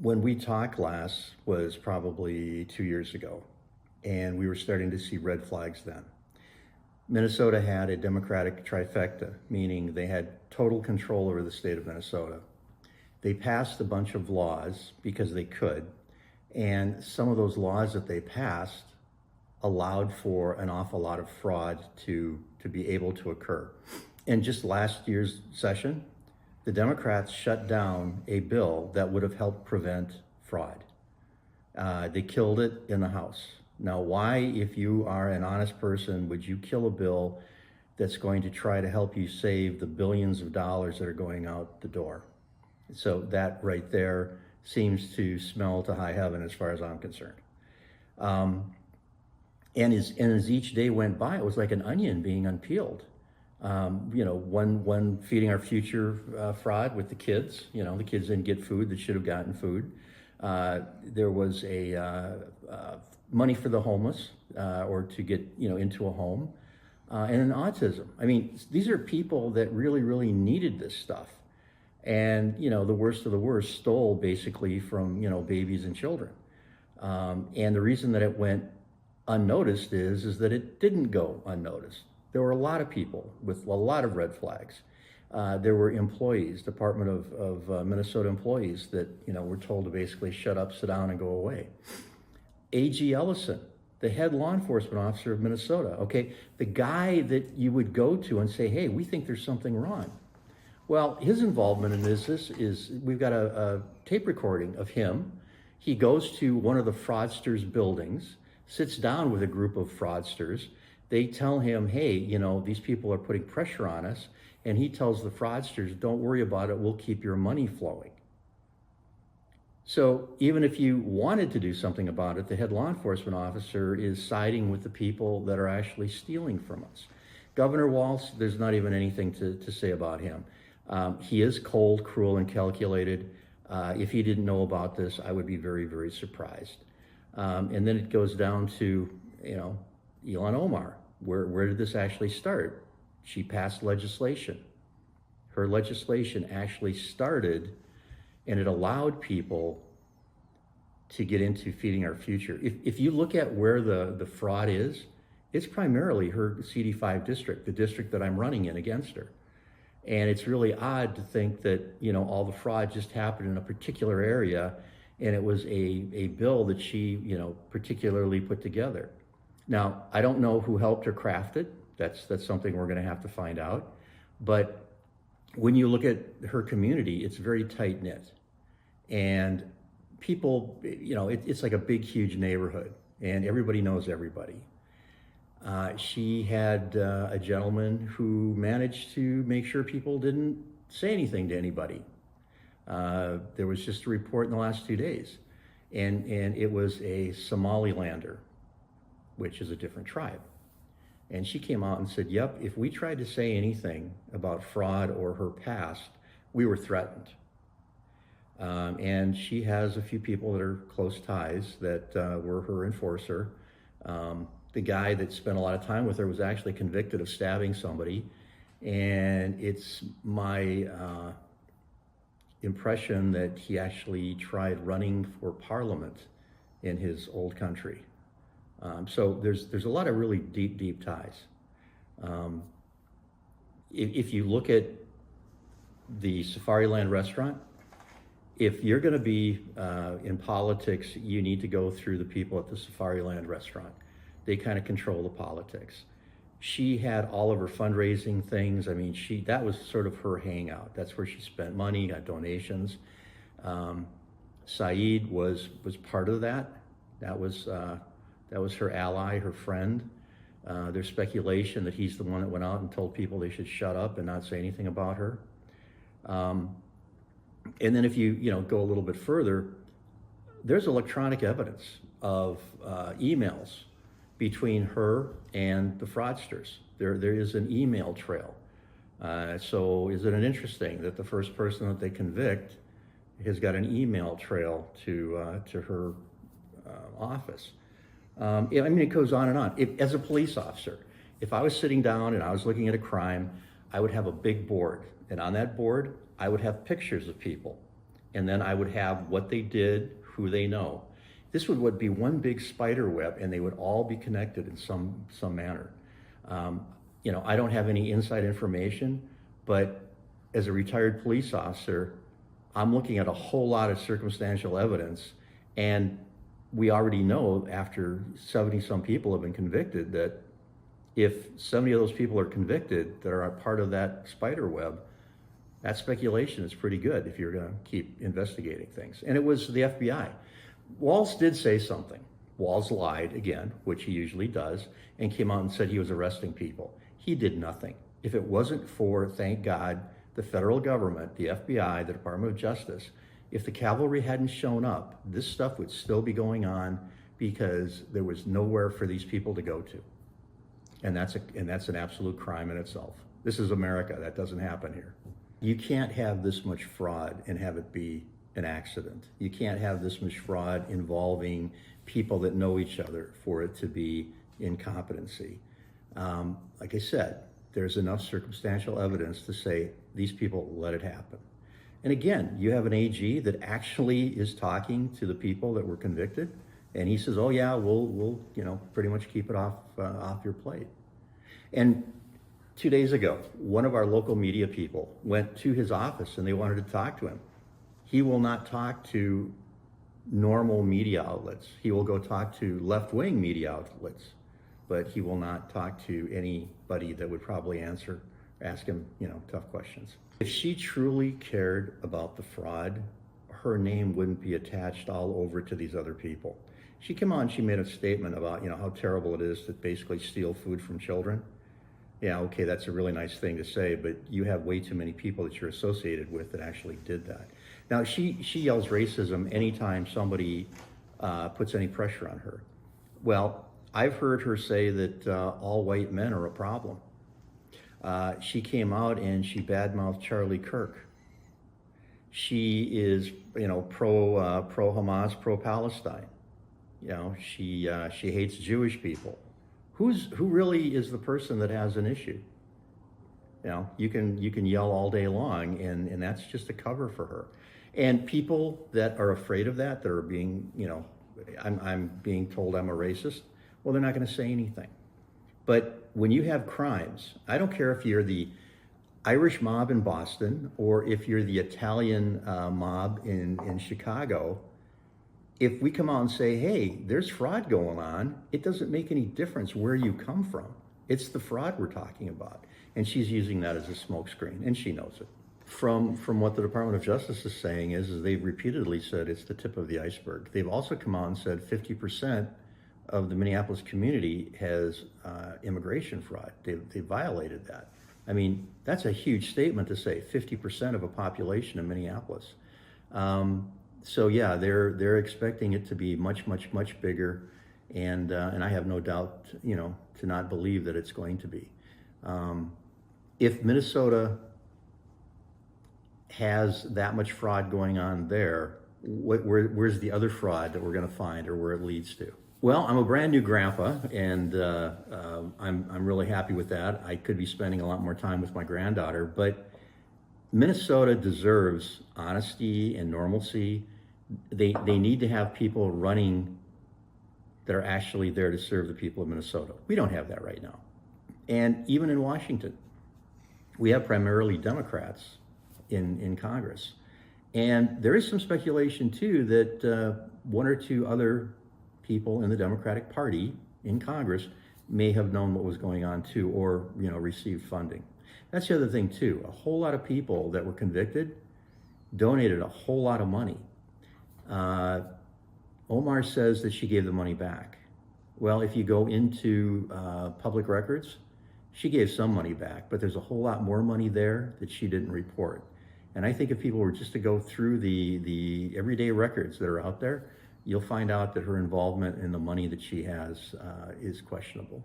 When we talked last was probably 2 years ago, and we were starting to see red flags then. Minnesota had a Democratic trifecta, meaning they had total control over the state of Minnesota. They passed a bunch of laws because they could, and some of those laws that they passed allowed for an awful lot of fraud to be able to occur. In just last year's session, the Democrats shut down a bill that would have helped prevent fraud. They killed it in the House. Now, why, if you are an honest person, would you kill a bill that's going to try to help you save the billions of dollars that are going out the door? So that right there seems to smell to high heaven as far as I'm concerned. And as each day went by, it was like an onion being unpeeled. One feeding our future fraud with the kids. The kids didn't get food that should have gotten food. There was a money for the homeless or to get into a home, and an autism. I mean, these are people that really, really needed this stuff, and the worst of the worst stole basically from babies and children. And the reason that it went unnoticed is that it didn't go unnoticed. There were a lot of people with a lot of red flags. There were employees, Department of Minnesota employees that were told to basically shut up, sit down, and go away. A.G. Ellison, the head law enforcement officer of Minnesota, okay, the guy that you would go to and say, hey, we think there's something wrong. Well, his involvement in this is we've got a tape recording of him. He goes to one of the fraudsters' buildings, sits down with a group of fraudsters. They tell him, hey, these people are putting pressure on us. And he tells the fraudsters, don't worry about it, we'll keep your money flowing. So even if you wanted to do something about it, the head law enforcement officer is siding with the people that are actually stealing from us. Governor Walz, there's not even anything to say about him. He is cold, cruel, and calculated. If he didn't know about this, I would be very, very surprised. And then it goes down to, Ilhan Omar. Where did this actually start? She passed legislation. Her legislation actually started, and it allowed people to get into feeding our future. If you look at where the fraud is, it's primarily her CD5 district, the district that I'm running in against her. And it's really odd to think that, all the fraud just happened in a particular area, and it was a bill that she, particularly put together. Now, I don't know who helped her craft it. That's something we're going to have to find out. But when you look at her community, it's very tight-knit. And people, it's like a big, huge neighborhood, and everybody knows everybody. She had a gentleman who managed to make sure people didn't say anything to anybody. There was just a report in the last 2 days, and it was a Somalilander, which is a different tribe. And she came out and said, yep, if we tried to say anything about fraud or her past, we were threatened. And she has a few people that are close ties that were her enforcer. The guy that spent a lot of time with her was actually convicted of stabbing somebody. And it's my impression that he actually tried running for parliament in his old country. So there's a lot of really deep ties. If you look at the Safariland restaurant, if you're going to be in politics, you need to go through the people at the Safariland restaurant. They kind of control the politics. She had all of her fundraising things. I mean, that was sort of her hangout. That's where she spent money, got donations. Saeed was part of that. That was her ally, her friend. There's speculation that he's the one that went out and told people they should shut up and not say anything about her. And then if you go a little bit further, there's electronic evidence of emails between her and the fraudsters. There is an email trail. So isn't it interesting that the first person that they convict has got an email trail to her office? I mean, it goes on and on. As a police officer, if I was sitting down and I was looking at a crime, I would have a big board. And on that board, I would have pictures of people and then I would have what they did, who they know. This would be one big spider web, and they would all be connected in some manner. I don't have any inside information, but as a retired police officer, I'm looking at a whole lot of circumstantial evidence, and we already know after 70 some people have been convicted that if 70 of those people are convicted that are a part of that spider web, that speculation is pretty good if you're going to keep investigating things. And it was the FBI. Walz did say something. Walz lied again, which he usually does, and came out and said he was arresting people. He did nothing. If it wasn't for, thank God, the federal government, the FBI, the Department of Justice, if the cavalry hadn't shown up, this stuff would still be going on because there was nowhere for these people to go to. And that's an absolute crime in itself. This is America. That doesn't happen here. You can't have this much fraud and have it be an accident. You can't have this much fraud involving people that know each other for it to be incompetency. Like I said, there's enough circumstantial evidence to say these people let it happen. And again, you have an AG that actually is talking to the people that were convicted, and he says, "Oh yeah, we'll pretty much keep it off your plate." And 2 days ago, one of our local media people went to his office and they wanted to talk to him. He will not talk to normal media outlets. He will go talk to left-wing media outlets, but he will not talk to anybody that would probably ask him, tough questions. If she truly cared about the fraud, her name wouldn't be attached all over to these other people. She came on, she made a statement about, how terrible it is to basically steal food from children. Yeah, okay, that's a really nice thing to say, but you have way too many people that you're associated with that actually did that. Now, she yells racism anytime somebody puts any pressure on her. Well, I've heard her say that all white men are a problem. She came out and she badmouthed Charlie Kirk. She is, pro-Hamas, pro-Palestine. She hates Jewish people. Who really is the person that has an issue? You can yell all day long, and that's just a cover for her. And people that are afraid of that are being, I'm being told I'm a racist. Well, they're not going to say anything. But when you have crimes, I don't care if you're the Irish mob in Boston or if you're the Italian mob in Chicago, if we come out and say, hey, there's fraud going on, it doesn't make any difference where you come from. It's the fraud we're talking about. And she's using that as a smokescreen, and she knows it. From what the Department of Justice is saying is they've repeatedly said it's the tip of the iceberg. They've also come out and said 50% of the Minneapolis community has immigration fraud. They violated that. I mean, that's a huge statement to say, 50% of a population in Minneapolis. So yeah, they're expecting it to be much, much, much bigger, and I have no doubt, to not believe that it's going to be. If Minnesota has that much fraud going on there, where's the other fraud that we're going to find, or where it leads to? Well, I'm a brand new grandpa, and I'm really happy with that. I could be spending a lot more time with my granddaughter, but Minnesota deserves honesty and normalcy. They need to have people running that are actually there to serve the people of Minnesota. We don't have that right now. And even in Washington, we have primarily Democrats in Congress. And there is some speculation too that one or two other people in the Democratic Party in Congress may have known what was going on too, or received funding. That's the other thing too. A whole lot of people that were convicted donated a whole lot of money. Omar says that she gave the money back. Well, if you go into public records, she gave some money back, but there's a whole lot more money there that she didn't report. And I think if people were just to go through the everyday records that are out there, you'll find out that her involvement in the money that she has is questionable.